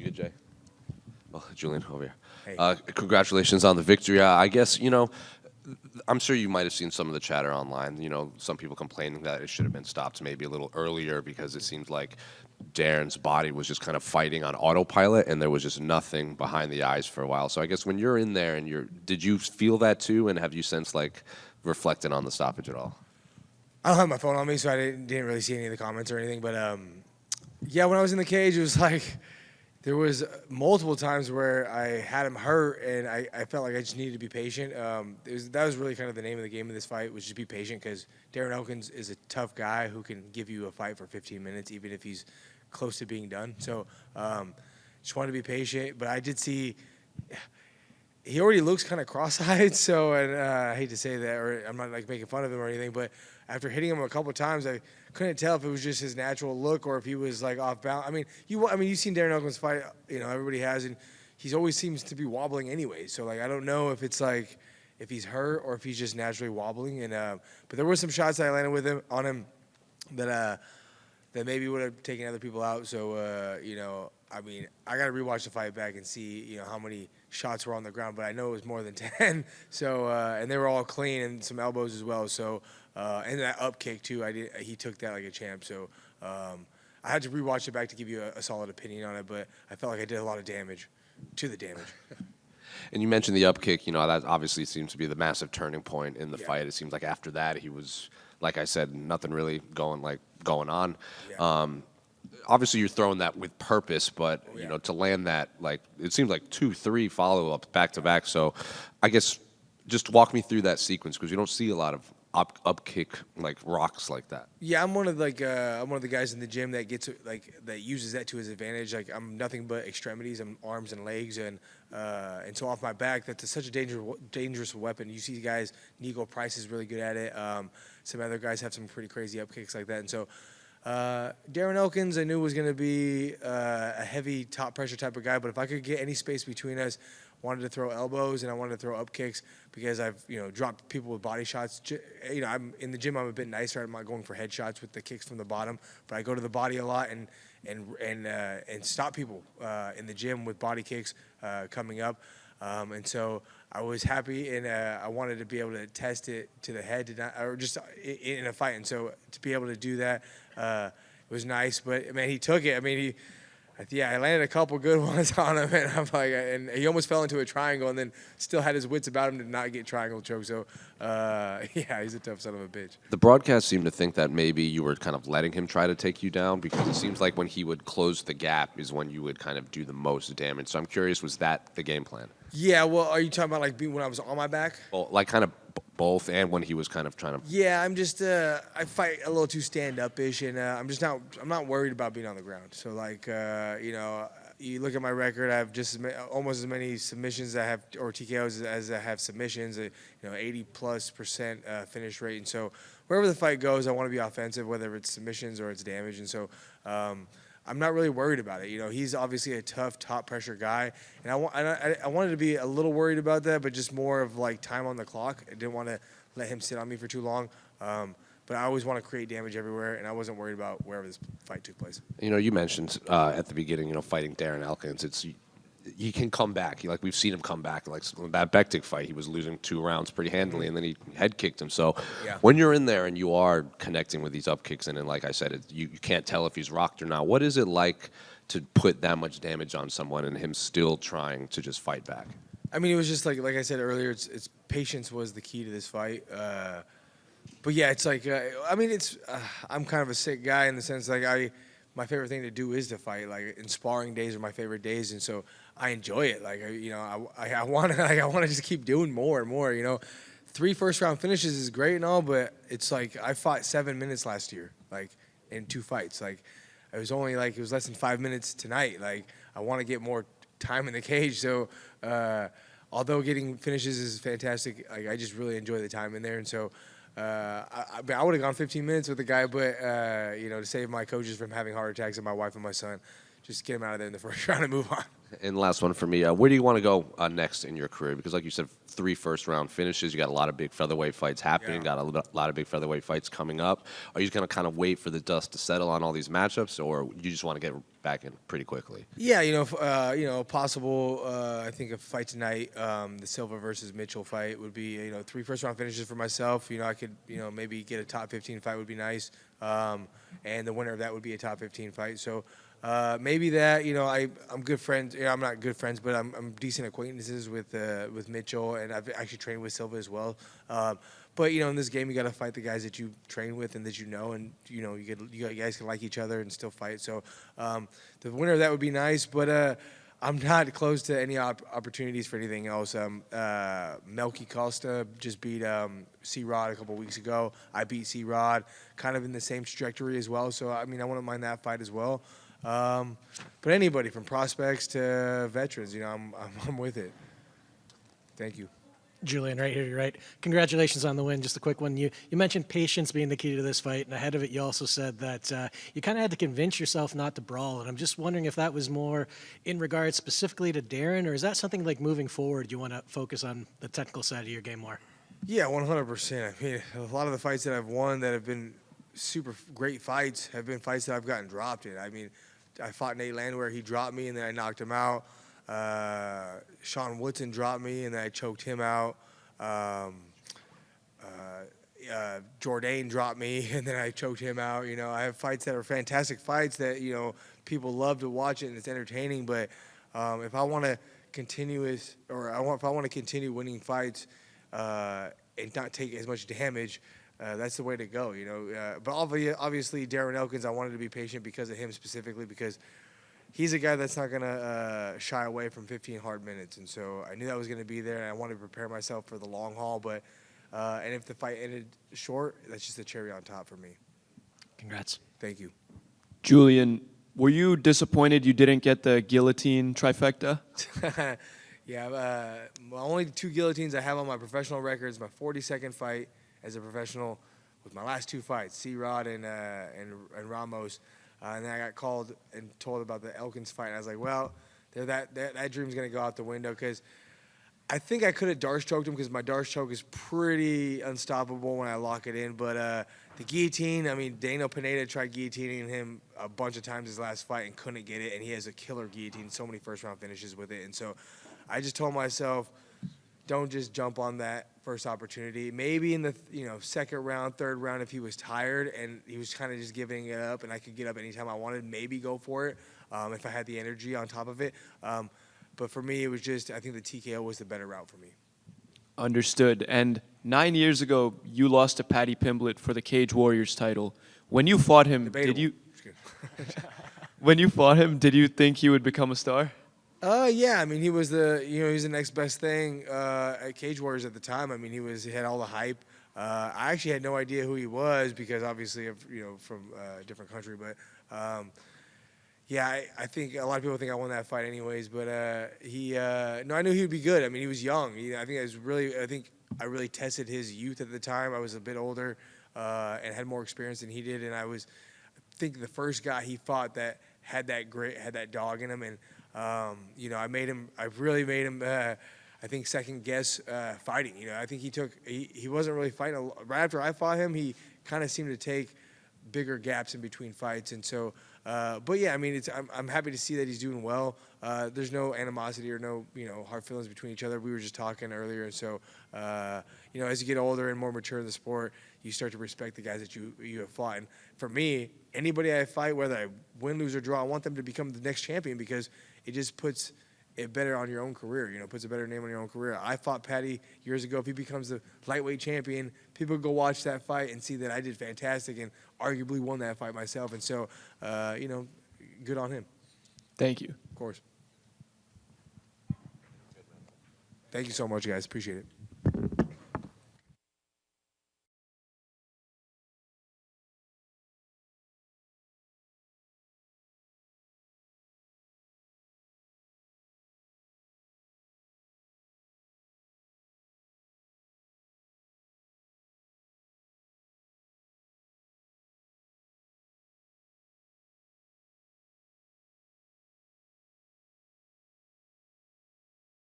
You good, Jay? Well, Julian, over here. Hey. Congratulations on the victory. I guess, I'm sure you might have seen some of the chatter online. Some people complaining that it should have been stopped maybe a little earlier because it seems like Darren's body was just kind of fighting on autopilot and there was just nothing behind the eyes for a while. So I guess when you're in there and did you feel that too? And have you since reflected on the stoppage at all? I don't have my phone on me, so I didn't really see any of the comments or anything. But yeah, when I was in the cage, it was like there was multiple times where I had him hurt, and I felt like I just needed to be patient. That was really kind of the name of the game of this fight, was just be patient, because Darren Elkins is a tough guy who can give you a fight for 15 minutes, even if he's close to being done. So just wanted to be patient. But I did see he already looks kind of cross-eyed, so and I hate to say that, or I'm not making fun of him or anything, but after hitting him a couple of times, I couldn't tell if it was just his natural look or if he was off balance. You've seen Darren Elkins fight, everybody has, and he always seems to be wobbling anyway. So I don't know if it's if he's hurt or if he's just naturally wobbling. And but there were some shots that I landed with him on him that maybe would have taken other people out. So I got to rewatch the fight back and see how many shots were on the ground, but I know it was more than 10. So and they were all clean, and some elbows as well. So and that up kick too. He took that like a champ. So I had to rewatch it back to give you a solid opinion on it, but I felt like I did a lot of damage to the damage. And you mentioned the up kick. That obviously seems to be the massive turning point in the fight. It seems like after that he was, like I said, nothing really going on. Yeah. Obviously, you're throwing that with purpose, but to land that, it seems like 2-3 follow-ups back to back. So, I guess just walk me through that sequence, because you don't see a lot of up kick rocks like that. Yeah, I'm one of the guys in the gym that gets that uses that to his advantage. I'm nothing but extremities, I'm arms and legs, and so off my back, that's such a dangerous weapon. You see guys, Nico Price is really good at it. Some other guys have some pretty crazy up kicks like that, and so. Darren Elkins, I knew was going to be a heavy top pressure type of guy, but if I could get any space between us, wanted to throw elbows and I wanted to throw up kicks, because I've dropped people with body shots. I'm in the gym, I'm a bit nicer. I'm not going for headshots with the kicks from the bottom, but I go to the body a lot and stop people in the gym with body kicks coming up. And so I was happy, and I wanted to be able to test it to the head, or just in a fight. And so to be able to do that, it was nice. But man, he took it. I landed a couple good ones on him, and and he almost fell into a triangle, and then still had his wits about him to not get triangle choke. So he's a tough son of a bitch. The broadcast seemed to think that maybe you were kind of letting him try to take you down, because it seems like when he would close the gap is when you would kind of do the most damage. So I'm curious, was that the game plan? Yeah, well, are you talking about when I was on my back? Well, kind of both, and when he was kind of trying to. Yeah, I'm just I fight a little too stand-up-ish, and I'm not worried about being on the ground. So you look at my record, I have almost as many submissions I have, or TKOs, as I have submissions. 80+% finish rate, and so wherever the fight goes, I want to be offensive, whether it's submissions or it's damage, and so. I'm not really worried about it. He's obviously a tough, top pressure guy, and I wanted to be a little worried about that, but just more of time on the clock. I didn't want to let him sit on me for too long. But I always want to create damage everywhere, and I wasn't worried about wherever this fight took place. You mentioned at the beginning, fighting Darren Elkins. He can come back. We've seen him come back. That Bektic fight, he was losing 2 rounds pretty handily, and then he head kicked him. So when you're in there and you are connecting with these up kicks, and like I said, you can't tell if he's rocked or not. What is it like to put that much damage on someone and him still trying to just fight back? It was just like I said earlier. It's patience was the key to this fight. But yeah, it's I'm kind of a sick guy in the sense my favorite thing to do is to fight. And sparring days are my favorite days, and so I enjoy it. I want to just keep doing more and more. 3 first-round finishes is great and all, but it's I fought 7 minutes last year, in 2 fights. It was only it was less than 5 minutes tonight. I want to get more time in the cage. So although getting finishes is fantastic, I just really enjoy the time in there, and so. I would have gone 15 minutes with the guy, but to save my coaches from having heart attacks and my wife and my son, just get him out of there in the first round and move on. And last one for me, where do you want to go next in your career? Because like you said, 3 first-round finishes. You got a lot of big featherweight fights happening. Yeah. Got a lot of big featherweight fights coming up. Are you going to kind of wait for the dust to settle on all these matchups, or you just want to get back in pretty quickly? Yeah, possible. I think a fight tonight, the Silva versus Mitchell fight would be 3 first-round finishes for myself. I could maybe get a top 15 fight would be nice, and the winner of that would be a top 15 fight. So. Maybe that, I'm good friends. I'm not good friends, but I'm decent acquaintances with Mitchell, and I've actually trained with Silva as well. But in this game, you got to fight the guys that you train with and that and you guys can like each other and still fight. So the winner of that would be nice, but I'm not close to any opportunities for anything else. Melky Costa just beat C-Rod a couple weeks ago. I beat C-Rod, kind of in the same trajectory as well. So I wouldn't mind that fight as well. But anybody from prospects to veterans, I'm with it. Thank you. Julian, right here, you're right. Congratulations on the win. Just a quick one. You mentioned patience being the key to this fight, and ahead of it, you also said that you kind of had to convince yourself not to brawl. And I'm just wondering if that was more in regards specifically to Darren, or is that something like moving forward you want to focus on the technical side of your game more? Yeah, 100%. A lot of the fights that I've won that have been super great fights have been fights that I've gotten dropped in. I fought Nate Landwehr, he dropped me, and then I knocked him out. Sean Woodson dropped me, and then I choked him out. Jourdain dropped me, and then I choked him out. I have fights that are fantastic fights that, people love to watch it, and it's entertaining. But if I want to continue winning fights and not take as much damage, that's the way to go, But obviously, Darren Elkins, I wanted to be patient because of him specifically, because he's a guy that's not going to shy away from 15 hard minutes. And so I knew that was going to be there, and I wanted to prepare myself for the long haul. But and if the fight ended short, that's just a cherry on top for me. Congrats. Thank you. Julian, were you disappointed you didn't get the guillotine trifecta? Yeah, only 2 guillotines I have on my professional records. My 42nd fight as a professional with my last 2 fights, C-Rod and Ramos. And then I got called and told about the Elkins fight. And I was like, well, that dream's going to go out the window, because I think I could have Darce choked him, because my Darce choke is pretty unstoppable when I lock it in. But the guillotine, Daniel Pineda tried guillotining him a bunch of times his last fight and couldn't get it. And he has a killer guillotine, so many first-round finishes with it. And so I just told myself, don't just jump on that first opportunity. Maybe in the second round, third round, if he was tired and he was kind of just giving it up and I could get up anytime I wanted, maybe go for it if I had the energy on top of it. But for me, it was just, I think the TKO was the better route for me. Understood. And 9 years ago, you lost to Paddy Pimblett for the Cage Warriors title. When you fought him, When you fought him, did you think he would become a star? Yeah, he was he was the next best thing at Cage Warriors at the time. He had all the hype. I actually had no idea who he was, because obviously, from a different country. But yeah, I think a lot of people think I won that fight anyways. But I knew he would be good. He was young. I think I really tested his youth at the time. I was a bit older and had more experience than he did, and I think the first guy he fought that had that dog in him. And I really made him, I think, second guess fighting. I think he wasn't really fighting. Right after I fought him, he kind of seemed to take bigger gaps in between fights. And so, but yeah, I'm happy to see that he's doing well. There's no animosity or no, hard feelings between each other. We were just talking earlier. And so, as you get older and more mature in the sport, you start to respect the guys that you have fought. And for me, anybody I fight, whether I win, lose, or draw, I want them to become the next champion, because it just puts it better on your own career, puts a better name on your own career. I fought Paddy years ago. If he becomes the lightweight champion, people go watch that fight and see that I did fantastic and arguably won that fight myself. And so, good on him. Thank you. Of course. Thank you so much, guys. Appreciate it.